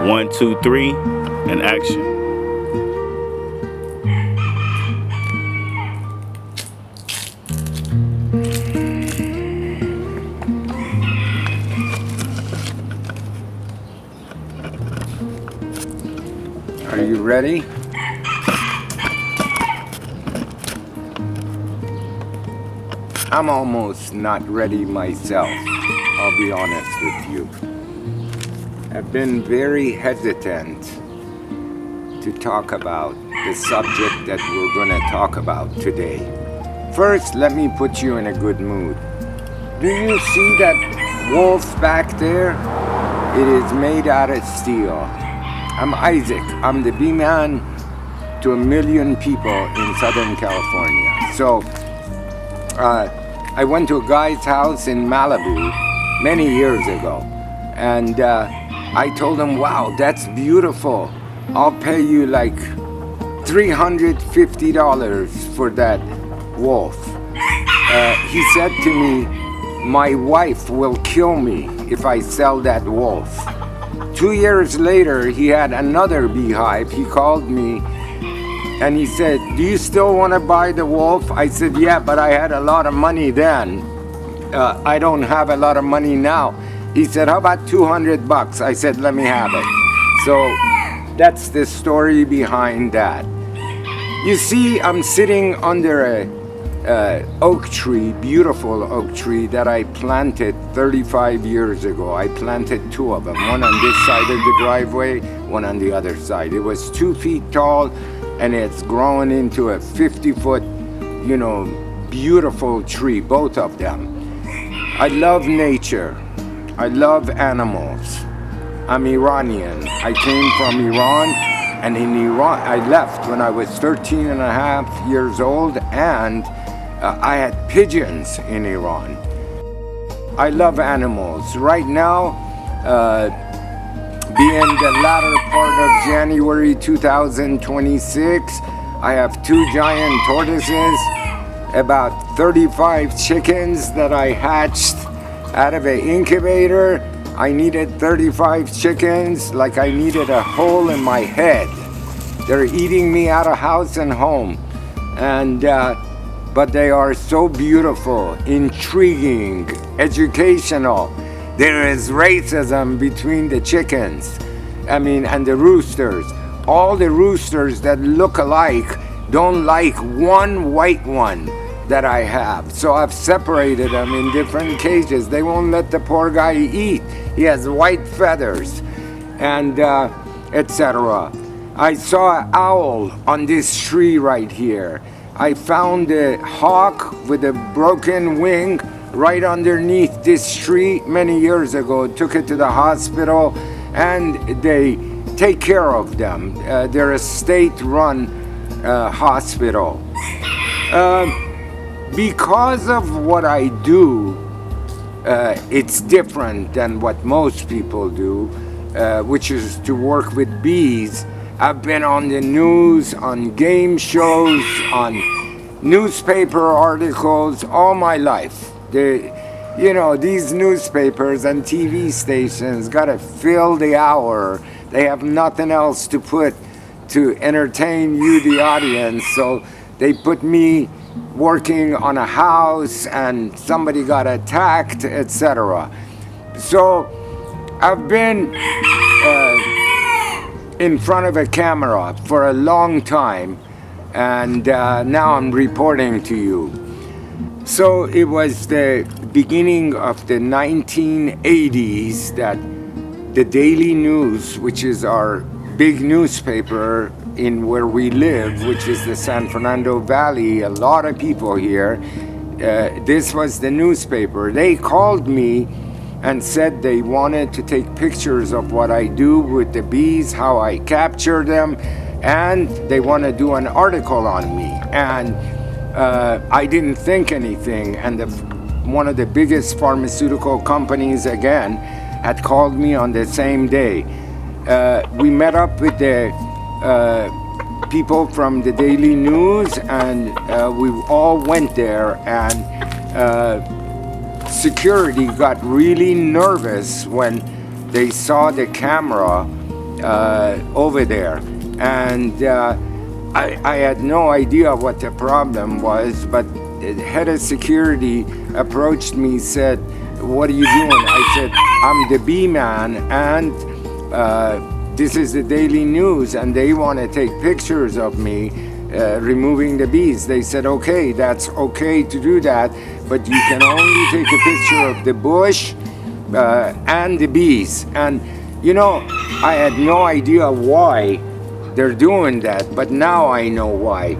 1, 2, 3, and action. Are you ready? I'm almost not ready myself, I'll be honest with you. I've been very hesitant to talk about the subject that we're going to talk about today. First, let me put you in a good mood. Do you see that wolf back there? It is made out of steel. I'm Isaac. I'm the B-man to 1 million people in Southern California. So, I went to a guy's house in Malibu many years ago, and I told him, wow, that's beautiful. I'll pay you like $350 for that wolf. He said to me, my wife will kill me if I sell that wolf. 2 years later, he had another beehive. He called me and he said, do you still want to buy the wolf? I said, yeah, but I had a lot of money then. I don't have a lot of money now. He said, how about 200 bucks? I said, let me have it. So that's the story behind that. You see, I'm sitting under a oak tree, beautiful oak tree that I planted 35 years ago. I planted 2 of them, one on this side of the driveway, one on the other side. It was 2 feet tall, and it's grown into a 50-foot, beautiful tree, both of them. I love nature. I love animals. I'm Iranian. I came from Iran, and in Iran, I left when I was 13 and a half years old, and I had pigeons in Iran. I love animals. Right now, being the latter part of January 2026, I have 2 giant tortoises, about 35 chickens that I hatched out of an incubator. I needed 35 chickens like I needed a hole in my head. They're eating me out of house and home. And but they are so beautiful, intriguing, educational. There is racism between the chickens, and the roosters. All the roosters that look alike don't like one white one that I have. So I've separated them in different cages. They won't let the poor guy eat. He has white feathers, and etc. I saw an owl on this tree right here. I found a hawk with a broken wing right underneath this tree many years ago. Took it to the hospital, and they take care of them. They're a state-run hospital. Because of what I do, it's different than what most people do, which is to work with bees. I've been on the news, on game shows, on newspaper articles all my life. These newspapers and TV stations gotta fill the hour. They have nothing else to put to entertain you, the audience, so they put me working on a house and somebody got attacked, etc. So I've been in front of a camera for a long time, and now I'm reporting to you. So it was the beginning of the 1980s that the Daily News, which is our big newspaper in where we live, which is the San Fernando Valley, a lot of people here, this was the newspaper. They called me and said they wanted to take pictures of what I do with the bees, how I capture them, and they want to do an article on me. And I didn't think anything, and one of the biggest pharmaceutical companies again had called me on the same day. We met up with the people from the Daily News, and we all went there, and security got really nervous when they saw the camera over there. And I had no idea what the problem was, but the head of security approached me, said, "What are you doing?" I said, "I'm the bee man, and this is the Daily News, and they want to take pictures of me removing the bees." They said, "Okay, that's okay to do that, but you can only take a picture of the bush and the bees." And you know, I had no idea why they're doing that, but now I know why.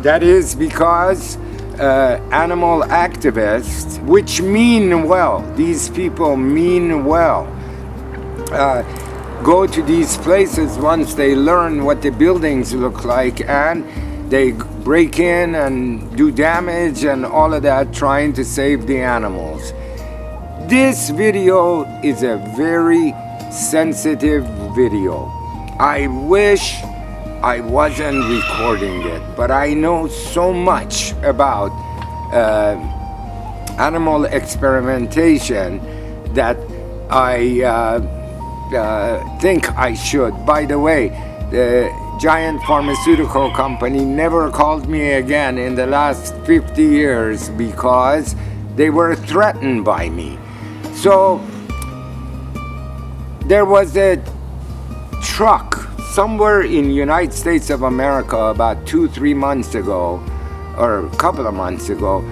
That is because animal activists, which mean well, these people mean well, go to these places once they learn what the buildings look like, and they break in and do damage and all of that, trying to save the animals. This video is a very sensitive video. I wish I wasn't recording it, but I know so much about animal experimentation that I think I should. By the way, the giant pharmaceutical company never called me again in the last 50 years because they were threatened by me. So there was a truck somewhere in the United States of America about 2-3 months ago, or a couple of months ago,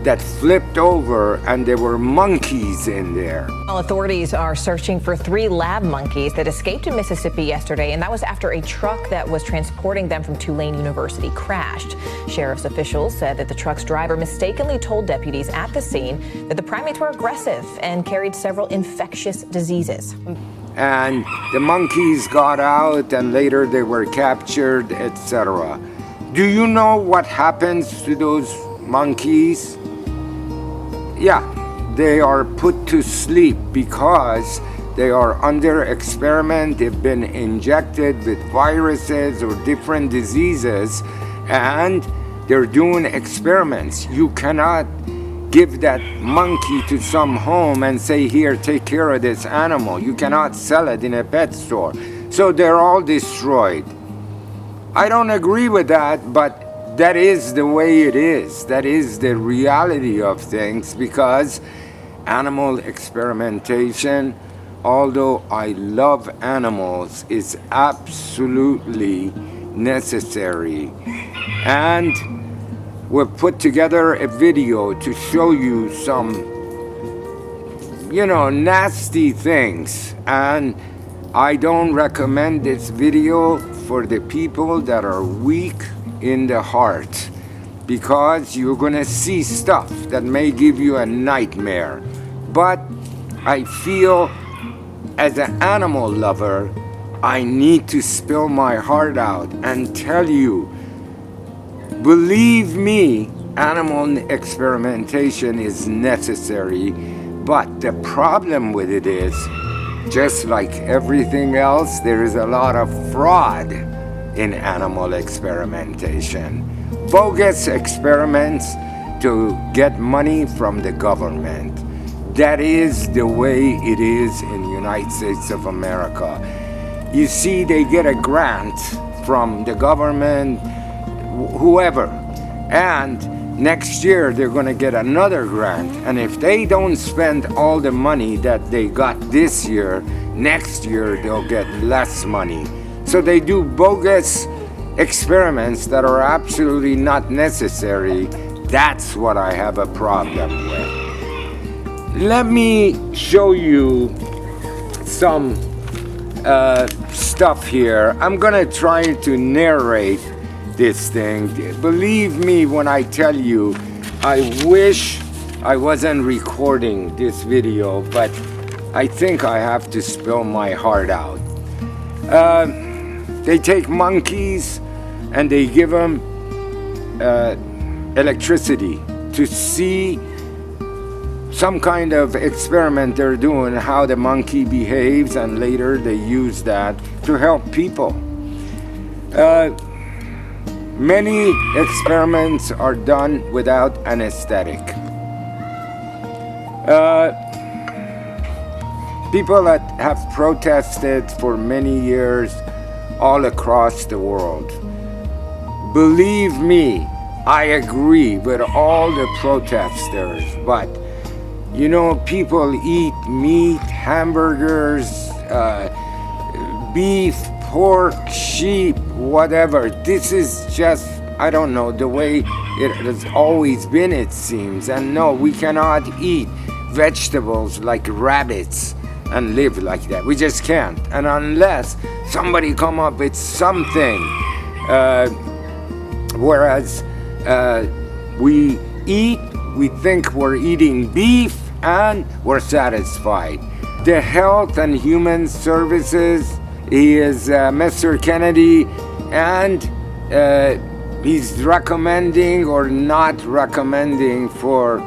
that flipped over, and there were monkeys in there. Well, authorities are searching for 3 lab monkeys that escaped in Mississippi yesterday, and that was after a truck that was transporting them from Tulane University crashed. Sheriff's officials said that the truck's driver mistakenly told deputies at the scene that the primates were aggressive and carried several infectious diseases. And the monkeys got out, and later they were captured, etc. Do you know what happens to those monkeys? Yeah, they are put to sleep because they are under experiment. They've been injected with viruses or different diseases, and they're doing experiments. You cannot give that monkey to some home and say, "Here, take care of this animal." You cannot sell it in a pet store. So they're all destroyed. I don't agree with that, but that is the way it is. That is the reality of things, because animal experimentation, although I love animals, is absolutely necessary. And we've put together a video to show you some, nasty things. And I don't recommend this video for the people that are weak in the heart, because you're gonna see stuff that may give you a nightmare. But I feel, as an animal lover, I need to spill my heart out and tell you, believe me, animal experimentation is necessary. But the problem with it is, just like everything else, there is a lot of fraud in animal experimentation. Bogus experiments to get money from the government. That is the way it is in the United States of America. You see, they get a grant from the government, whoever, and next year they're going to get another grant. And if they don't spend all the money that they got this year, next year they'll get less money. So they do bogus experiments that are absolutely not necessary. That's what I have a problem with. Let me show you some stuff here. I'm gonna try to narrate this thing. Believe me when I tell you, I wish I wasn't recording this video, but I think I have to spill my heart out. They take monkeys and they give them electricity to see some kind of experiment they're doing, how the monkey behaves, and later they use that to help people. Many experiments are done without anesthetic. People that have protested for many years all across the world. Believe me, I agree with all the protesters, but you know, people eat meat, hamburgers, beef, pork, sheep, whatever. This is just, I don't know, the way it has always been, it seems. And no, we cannot eat vegetables like rabbits and live like that. We just can't. And unless somebody come up with something, whereas we eat, we think we're eating beef and we're satisfied. The Health and Human Services, he is Mr. Kennedy, and he's recommending or not recommending for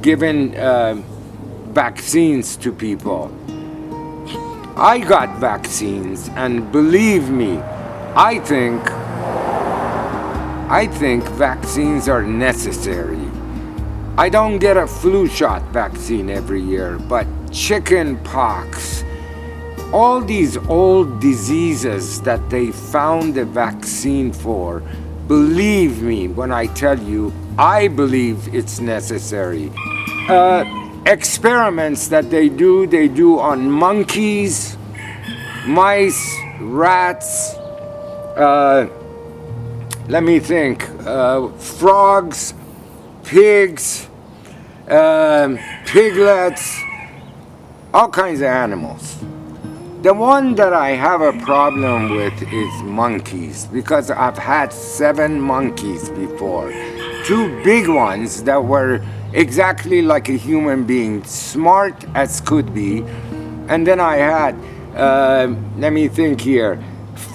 giving vaccines to people. I got vaccines, and believe me, I think vaccines are necessary. I don't get a flu shot vaccine every year, but chicken pox, all these old diseases that they found a vaccine for, believe me when I tell you, I believe it's necessary. Experiments that they do on monkeys, mice, rats, let me think, frogs, pigs, piglets, all kinds of animals. The one that I have a problem with is monkeys, because I've had 7 monkeys before. 2 big ones that were exactly like a human being, smart as could be. And then I had, let me think here,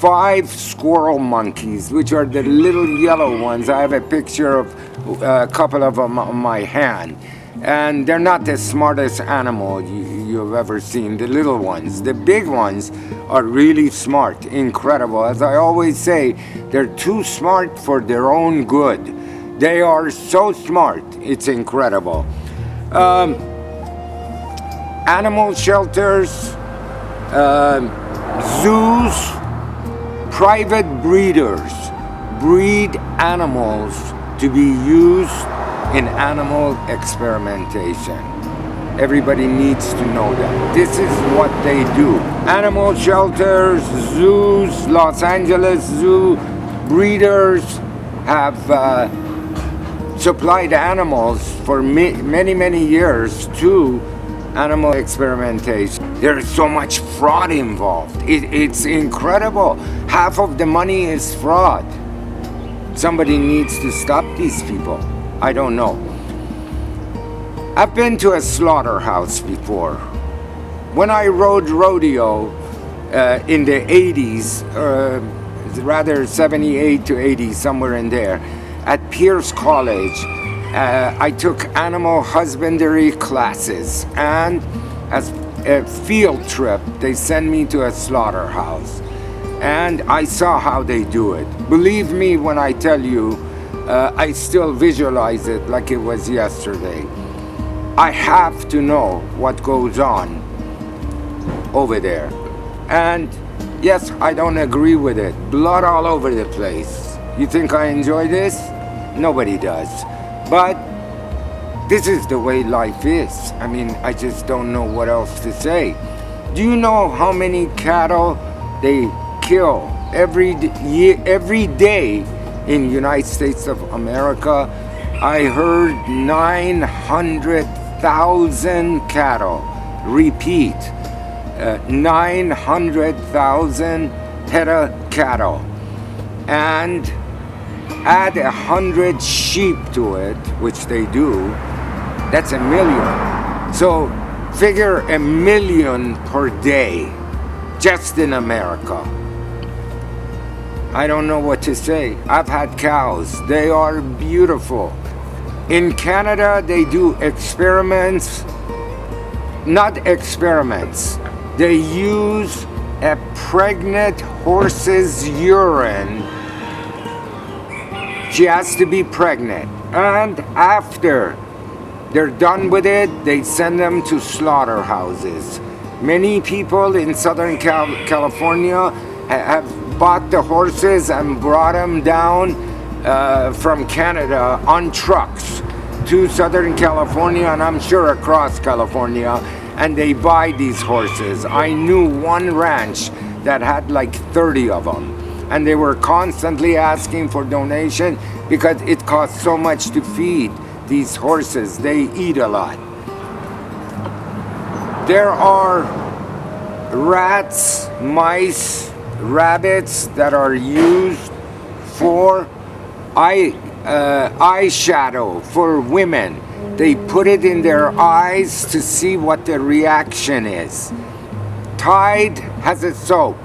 5 squirrel monkeys, which are the little yellow ones. I have a picture of a couple of them on my hand. And they're not the smartest animal you've ever seen, the little ones. The big ones are really smart, incredible. As I always say, they're too smart for their own good. They are so smart, it's incredible. Animal shelters, zoos, private breeders breed animals to be used in animal experimentation. Everybody needs to know that. This is what they do. Animal shelters, zoos, Los Angeles Zoo, breeders have supplied animals for many, many years to animal experimentation. There's so much fraud involved. It's incredible. Half of the money is fraud. Somebody needs to stop these people. I don't know. I've been to a slaughterhouse before. When I rode rodeo in the 80s, rather 78 to 80, somewhere in there, at Pierce College, I took animal husbandry classes, and as a field trip, they sent me to a slaughterhouse. And I saw how they do it. Believe me when I tell you, I still visualize it like it was yesterday. I have to know what goes on over there. And yes, I don't agree with it. Blood all over the place. You think I enjoy this? Nobody does. But this is the way life is. I mean, I just don't know what else to say. Do you know how many cattle they kill every day in United States of America? I heard 900,000 cattle. Repeat, 900,000 head of cattle. And add 100 sheep to it, which they do, that's 1 million. So figure 1 million per day, just in America. I don't know what to say. I've had cows. They are beautiful. In Canada, they do experiments. Not experiments. They use a pregnant horse's urine. She has to be pregnant. And after They're done with it, they send them to slaughterhouses. Many people in Southern California have bought the horses and brought them down from Canada on trucks to Southern California, and I'm sure across California, and they buy these horses. I knew one ranch that had like 30 of them, and they were constantly asking for donation because it costs so much to feed these horses. They eat a lot. There are rats, mice, rabbits that are used for eyeshadow for women. They put it in their eyes to see what the reaction is. Tide has a soap.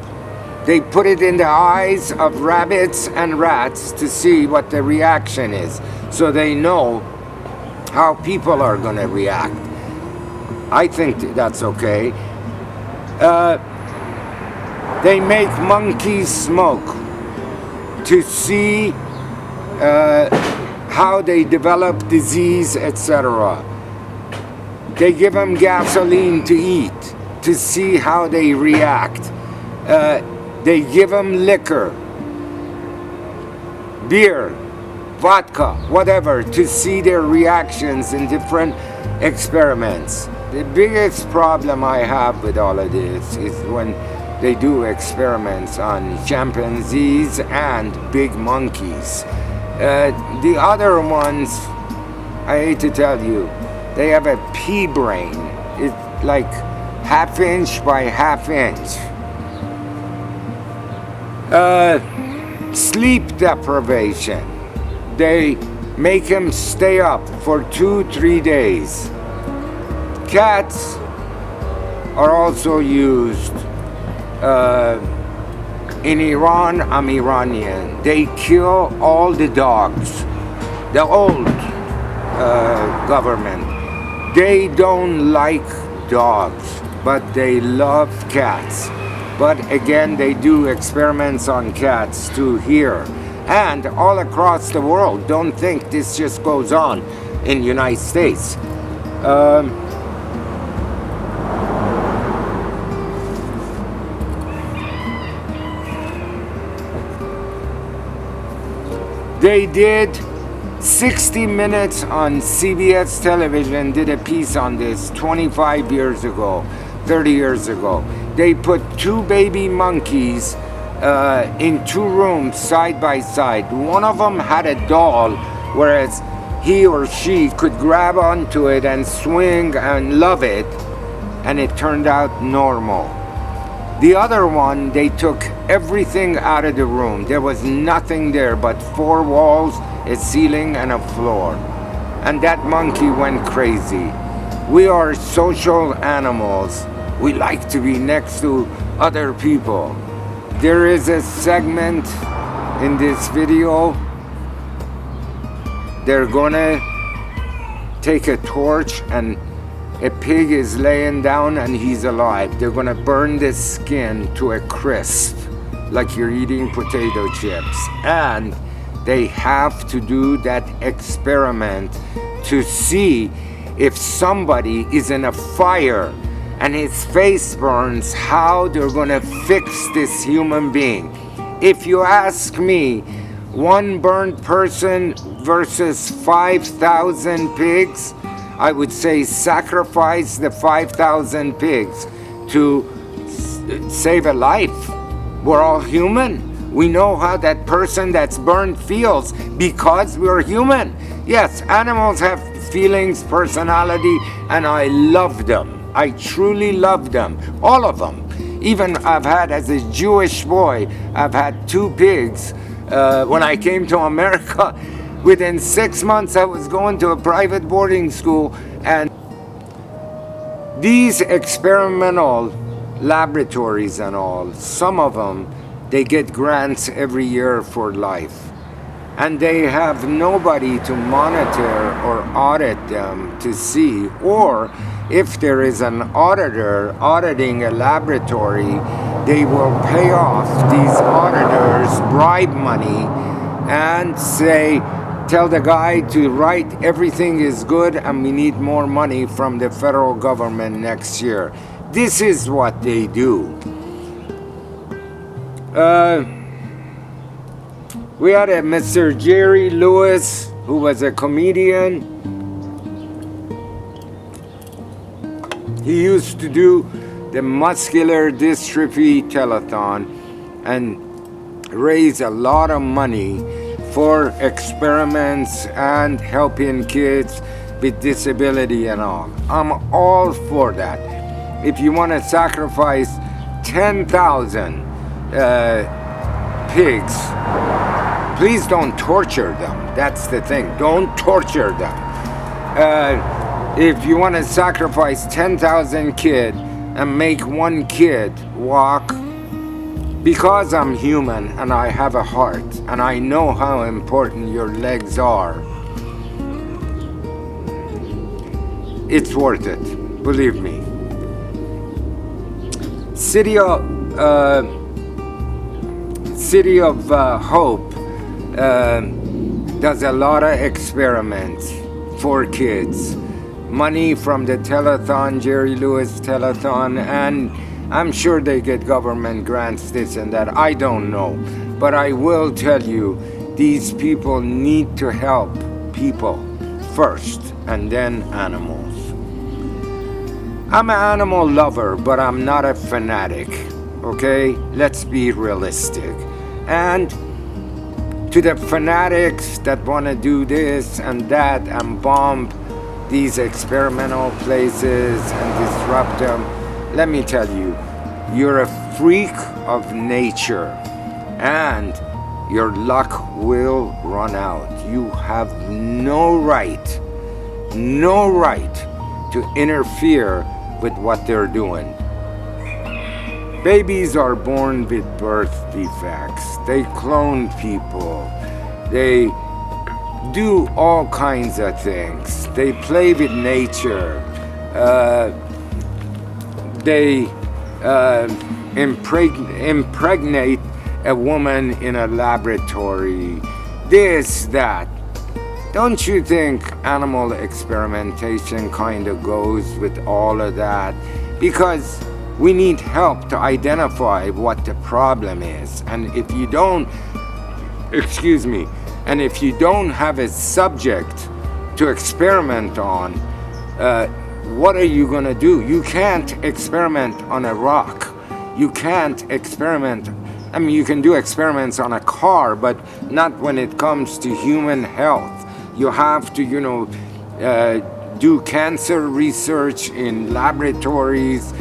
They put it in the eyes of rabbits and rats to see what the reaction is, so they know how people are going to react. I think that's okay. They make monkeys smoke to see how they develop disease, etc. They give them gasoline to eat to see how they react. They give them liquor, beer, vodka, whatever, to see their reactions in different experiments. The biggest problem I have with all of this is when they do experiments on chimpanzees and big monkeys. The other ones, I hate to tell you, they have a pea brain. It's like half inch by half inch. Sleep deprivation. They make him stay up for 2-3 days. Cats are also used. In Iran, I'm Iranian. They kill all the dogs. The old government. They don't like dogs, but they love cats. But again, they do experiments on cats too here. And all across the world. Don't think this just goes on in the United States. They did 60 Minutes on CBS television, did a piece on this 25 years ago, 30 years ago. They put 2 baby monkeys in 2 rooms side by side. One of them had a doll, whereas he or she could grab onto it and swing and love it, and it turned out normal. The other one, they took everything out of the room. There was nothing there but 4 walls, a ceiling, and a floor. And that monkey went crazy. We are social animals. We like to be next to other people. There is a segment in this video. They're gonna take a torch and a pig is laying down and he's alive. They're gonna burn the skin to a crisp, like you're eating potato chips. And they have to do that experiment to see if somebody is in a fire and his face burns, how they're gonna fix this human being. If you ask me, 1 burnt person versus 5,000 pigs, I would say sacrifice the 5,000 pigs to save a life. We're all human. We know how that person that's burned feels because we're human. Yes, animals have feelings, personality, and I love them. I truly love them, all of them. Even I've had, as a Jewish boy, I've had 2 pigs. When I came to America, within 6 months I was going to a private boarding school, and these experimental laboratories and all, some of them, they get grants every year for life. And they have nobody to monitor or audit them to see, or if there is an auditor auditing a laboratory, they will pay off these auditors bribe money and say, tell the guy to write everything is good and we need more money from the federal government next year. This is what they do. We had a Mr. Jerry Lewis, who was a comedian. He used to do the muscular dystrophy telethon and raise a lot of money for experiments and helping kids with disability and all. I'm all for that. If you want to sacrifice 10,000 pigs, please don't torture them. That's the thing. Don't torture them. If you want to sacrifice 10,000 kids and make one kid walk, because I'm human and I have a heart and I know how important your legs are, it's worth it, believe me. City of Hope does a lot of experiments for kids. Money from the telethon, Jerry Lewis telethon, and I'm sure they get government grants, this and that. I don't know. But I will tell you, these people need to help people first and then animals. I'm an animal lover, but I'm not a fanatic, okay? Let's be realistic. And to the fanatics that want to do this and that and bomb these experimental places and disrupt them, let me tell you, you're a freak of nature and your luck will run out. You have no right to interfere with what they're doing. Babies are born with birth defects. They clone people. They do all kinds of things. They play with nature. They impregnate a woman in a laboratory. This, that. Don't you think animal experimentation kind of goes with all of that? Because we need help to identify what the problem is. And if you don't, and if you don't have a subject to experiment on, what are you gonna do? You can't experiment on a rock. You can't experiment, I mean, you can do experiments on a car, but not when it comes to human health. You have to, do cancer research in laboratories,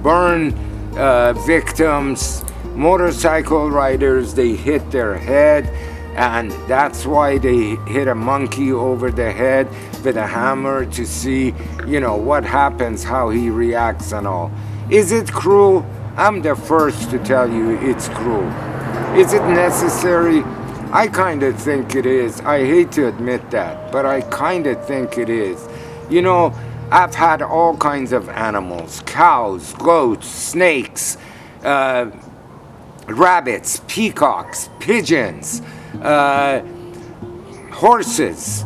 burn victims, motorcycle riders, they hit their head, and that's why they hit a monkey over the head with a hammer to see, what happens, how he reacts and all. Is it cruel? I'm the first to tell you it's cruel. Is it necessary? I kind of think it is. I hate to admit that, but I kind of think it is. I've had all kinds of animals: cows, goats, snakes, rabbits, peacocks, pigeons, horses,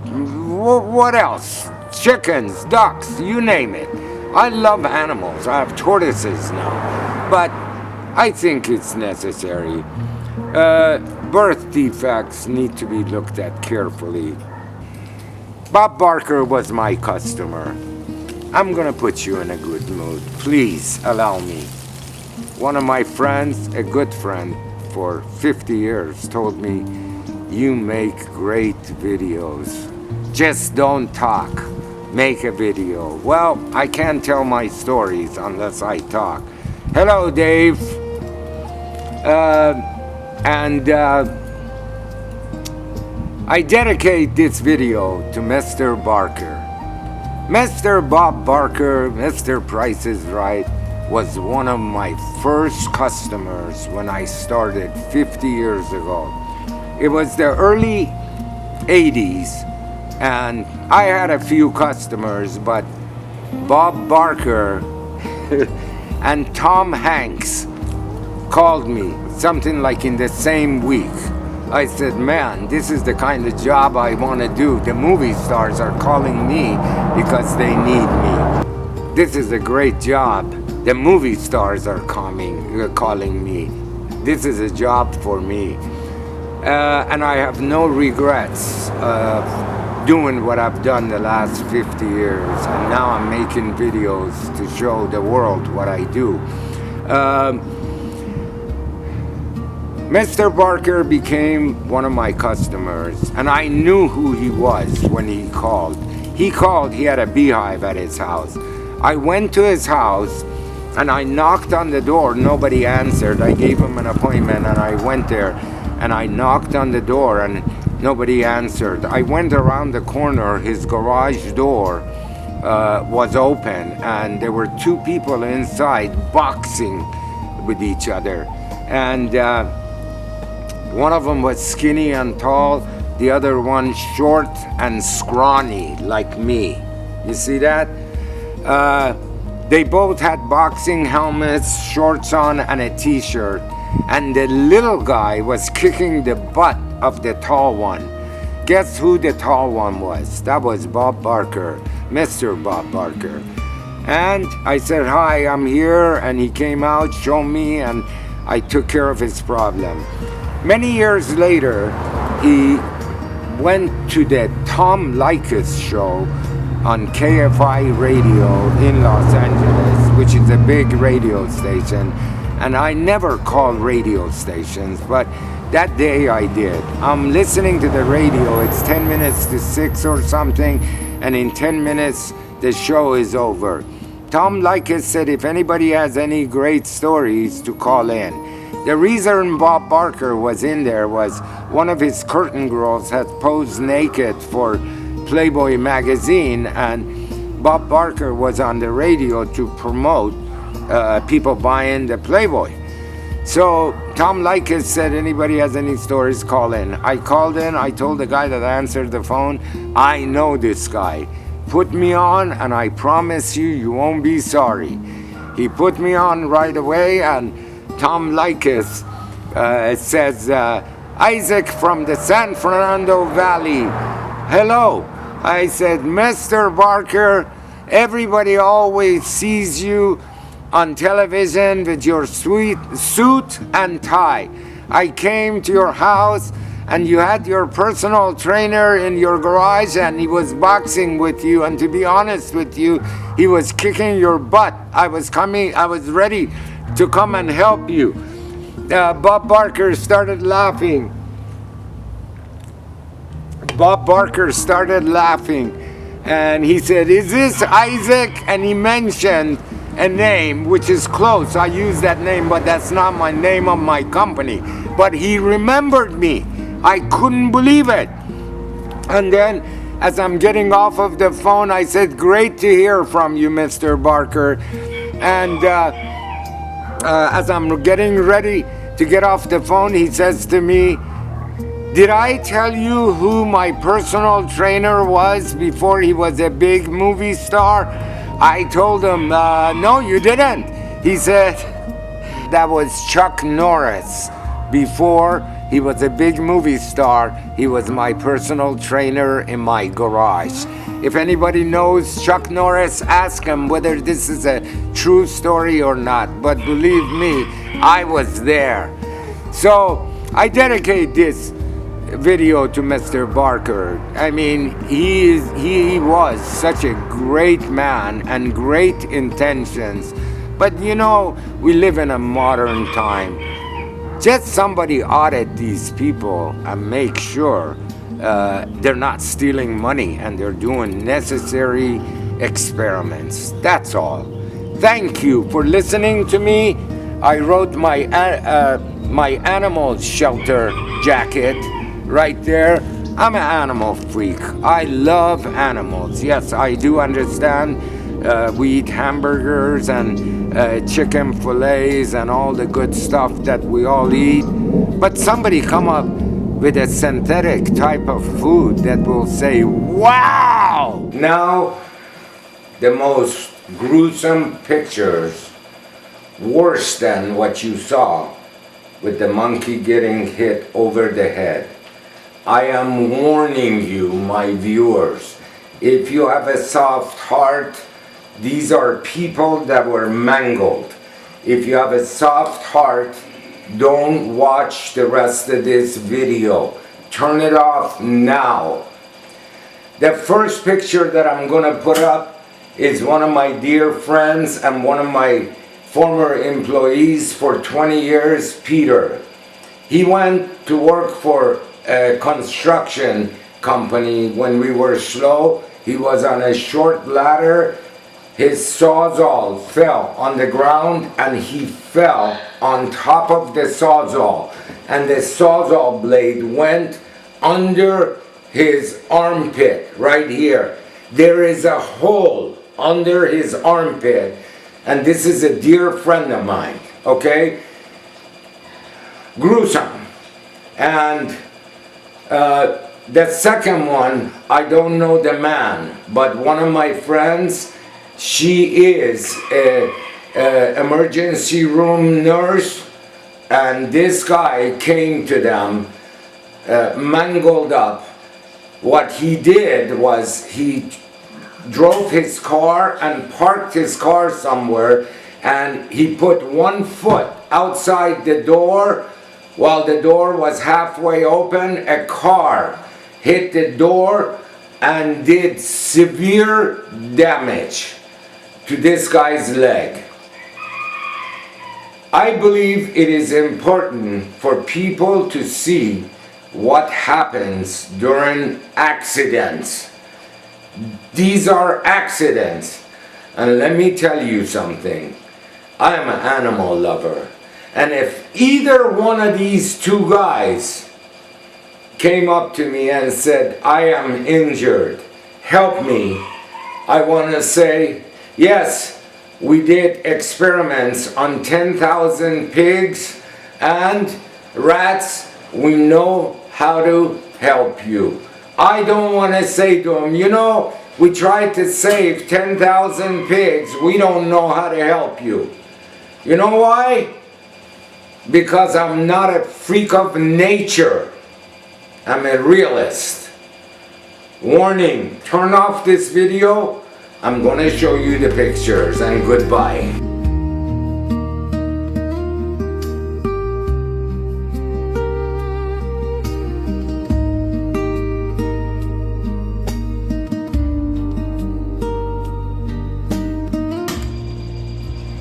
what else? Chickens, ducks, you name it. I love animals. I have tortoises now. But I think it's necessary. Birth defects need to be looked at carefully. Bob Barker was my customer. I'm gonna put you in a good mood. Please allow me. One of my friends, a good friend for 50 years, told me, "You make great videos. Just don't talk. Make a video." Well, I can't tell my stories unless I talk. Hello, Dave. I dedicate this video to Mr. Barker. Mr. Bob Barker, Mr. Price is Right, was one of my first customers when I started 50 years ago. It was the early 80s, and I had a few customers, but Bob Barker and Tom Hanks called me something like in the same week. I said, man, this is the kind of job I want to do. The movie stars are calling me because they need me. This is a great job. The movie stars are calling me. This is a job for me. And I have no regrets doing what I've done the last 50 years. And now I'm making videos to show the world what I do. Mr. Barker became one of my customers, and I knew who he was when he called. He called, he had a beehive at his house. I went to his house, and I knocked on the door. Nobody answered. I gave him an appointment, and I went there, and I knocked on the door, and nobody answered. I went around the corner. His garage door was open, and there were two people inside boxing with each other. And one of them was skinny and tall, the other one short and scrawny like me. You see that? They both had boxing helmets, shorts on, and a t-shirt. And the little guy was kicking the butt of the tall one. Guess who the tall one was? That was Bob Barker, Mr. Bob Barker. And I said, hi, I'm here. And he came out, showed me, and I took care of his problem. Many years later, he went to the Tom Leykis show on KFI radio in Los Angeles, which is a big radio station. And I never call radio stations, but that day I did. I'm listening to the radio, it's 10 minutes to 6 or something, and in 10 minutes the show is over. Tom Leykis said if anybody has any great stories to call in. The reason Bob Barker was in there was one of his curtain girls had posed naked for Playboy magazine, and Bob Barker was on the radio to promote people buying the Playboy. So Tom Leykis said, anybody has any stories, call in. I called in, I told the guy that answered the phone, I know this guy. Put me on, and I promise you, you won't be sorry. He put me on right away, and Tom Leykis says, Isaac from the San Fernando Valley. Hello. I said, Mr. Barker, everybody always sees you on television with your sweet suit and tie. I came to your house and you had your personal trainer in your garage and he was boxing with you, and to be honest with you, he was kicking your butt. I was ready to come and help you. Bob Barker started laughing. Bob Barker started laughing, and he said, is this Isaac? And he mentioned a name which is close. I use that name, but that's not my name of my company. But he remembered me. I couldn't believe it. And then as I'm getting off of the phone, I said, great to hear from you, Mr. Barker. And as I'm getting ready to get off the phone, he says to me, did I tell you who my personal trainer was before he was a big movie star? I told him, no, you didn't. He said, that was Chuck Norris. Before he was a big movie star, he was my personal trainer in my garage. If anybody knows Chuck Norris, ask him whether this is a true story or not. But believe me, I was there. So I dedicate this video to Mr. Barker. I mean, he was such a great man and great intentions. But you know, we live in a modern time. Just somebody audit these people and make sure they're not stealing money and they're doing necessary experiments. That's all. Thank you for listening to me. I wrote my animal shelter jacket right there. I'm an animal freak. I love animals. Yes, I do understand. We eat hamburgers and chicken fillets and all the good stuff that we all eat. But somebody come up with a synthetic type of food that will say, wow! Now, the most gruesome pictures, worse than what you saw, with the monkey getting hit over the head. I am warning you, my viewers, if you have a soft heart, these are people that were mangled. If you have a soft heart, don't watch the rest of this video. Turn it off now. The first picture that I'm going to put up is one of my dear friends and one of my former employees for 20 years, Peter. He went to work for a construction company when we were slow. He was on a short ladder. His sawzall fell on the ground and he fell on top of the sawzall. And the sawzall blade went under his armpit right here. There is a hole under his armpit, and this is a dear friend of mine, okay? Gruesome. And the second one, I don't know the man, but one of my friends, she is a emergency room nurse, and this guy came to them mangled up. What he did was he drove his car and parked his car somewhere, and he put one foot outside the door. While the door was halfway open, a car hit the door and did severe damage to this guy's leg. I believe it is important for people to see what happens during accidents. These are accidents. And let me tell you something. I am an animal lover. And if either one of these two guys came up to me and said, I am injured, help me, I want to say, yes, we did experiments on 10,000 pigs and rats. We know how to help you. I don't want to say to them, you know, we tried to save 10,000 pigs. We don't know how to help you. You know why? Because I'm not a freak of nature. I'm a realist. Warning, turn off this video. I'm going to show you the pictures, and goodbye.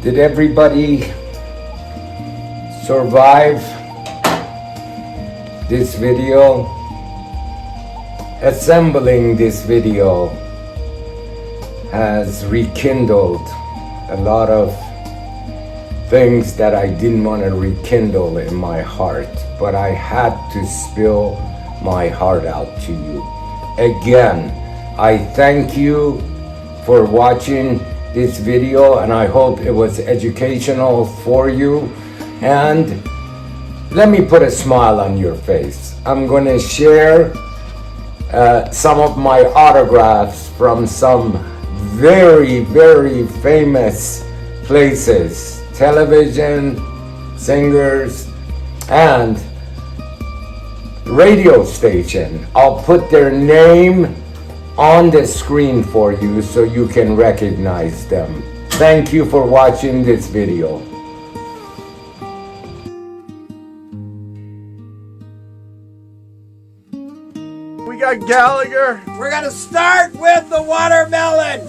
Did everybody survive this video? Assembling this video has rekindled a lot of things that I didn't want to rekindle in my heart, but I had to spill my heart out to you. Again, I thank you for watching this video, and I hope it was educational for you. And let me put a smile on your face. I'm going to share some of my autographs from some very, very famous places, television, singers, and radio station. I'll put their name on the screen for you so you can recognize them. Thank you for watching this video. We got Gallagher. We're gonna start with the watermelon.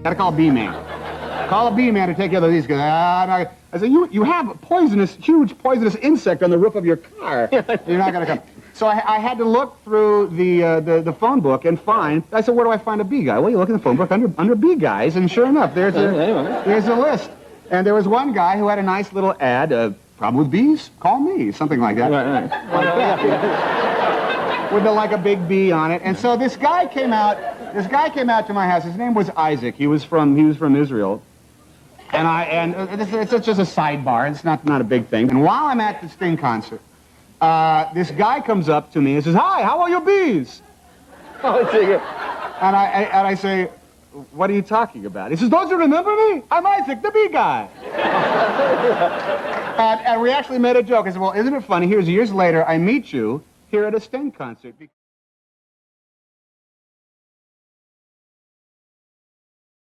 Gotta call B-Man. Call a B-Man to take care of these guys. I said, you have a poisonous, huge poisonous insect on the roof of your car. You're not gonna come. So I had to look through the phone book and find. I said, where do I find a bee guy? Well, you look in the phone book under bee guys, and sure enough, there's a list. And there was one guy who had a nice little ad, problem with bees? Call me, something like that. Right. Like that. With like a big bee on it. And so this guy came out to my house. His name was Isaac. He was from Israel. And it's just a sidebar. It's not a big thing. And while I'm at the Sting concert, this guy comes up to me and says, "Hi, how are your bees?" Oh, And I say, "What are you talking about?" He says, "Don't you remember me? I'm Isaac, the bee guy." and we actually made a joke. I said, "Well, isn't it funny? Here's years later, I meet you here at a Sting concert."